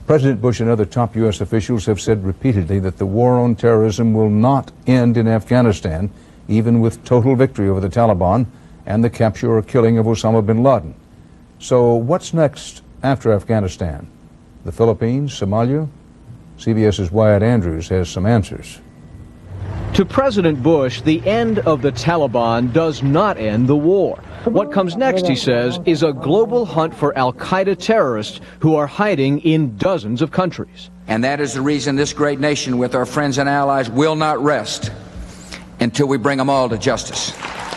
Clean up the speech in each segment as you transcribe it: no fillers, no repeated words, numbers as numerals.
President Bush and other top U.S. officials have said repeatedly that the war on terrorism will not end in Afghanistan, even with total victory over the Taliban and the capture or killing of Osama bin Laden. So what's next after Afghanistan? The Philippines, Somalia? CBS's Wyatt Andrews has some answers. To President Bush, the end of the Taliban does not end the war. What comes next, he says, is a global hunt for al-Qaeda terrorists who are hiding in dozens of countries. And that is the reason this great nation, with our friends and allies, will not rest until we bring them all to justice.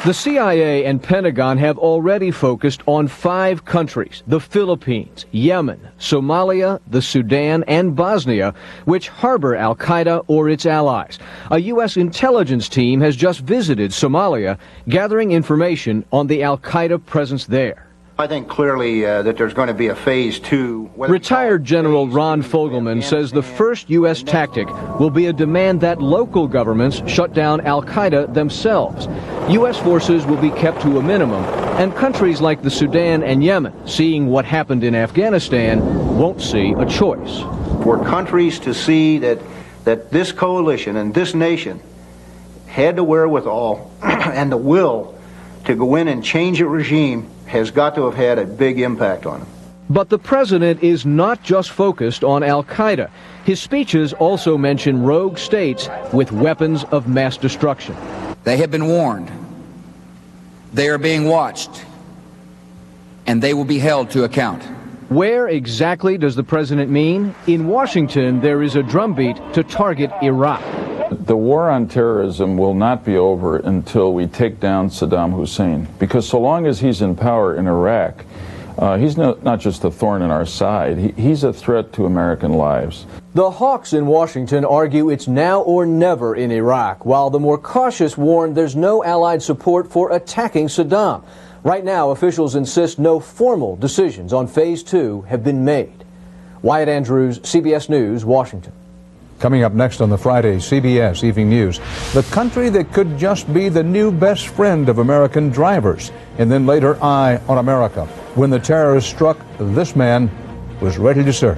The CIA and Pentagon have already focused on 5 countries: the Philippines, Yemen, Somalia, the Sudan, and Bosnia, which harbor al-Qaeda or its allies. A U.S. intelligence team has just visited Somalia, gathering information on the al-Qaeda presence there. I think clearly that there's going to be a phase 2. Retired General Ron Fogelman says the first U.S. tactic will be a demand that local governments shut down al-Qaeda themselves. U.S. forces will be kept to a minimum, and countries like the Sudan and Yemen, seeing what happened in Afghanistan, won't see a choice. For countries to see that this coalition and this nation had the wherewithal and the will to go in and change a regime has got to have had a big impact on them. But the president is not just focused on al-Qaeda. His speeches also mention rogue states with weapons of mass destruction. They have been warned. They are being watched. And they will be held to account. Where exactly does the president mean? In Washington, there is a drumbeat to target Iraq. The war on terrorism will not be over until we take down Saddam Hussein, because so long as he's in power in Iraq, he's not just a thorn in our side, he's a threat to American lives. The hawks in Washington argue it's now or never in Iraq, while the more cautious warn there's no Allied support for attacking Saddam. Right now, officials insist no formal decisions on Phase 2 have been made. Wyatt Andrews, CBS News, Washington. Coming up next on the Friday CBS Evening News, the country that could just be the new best friend of American drivers, and then later Eye on America. When the terrorists struck, this man was ready to serve.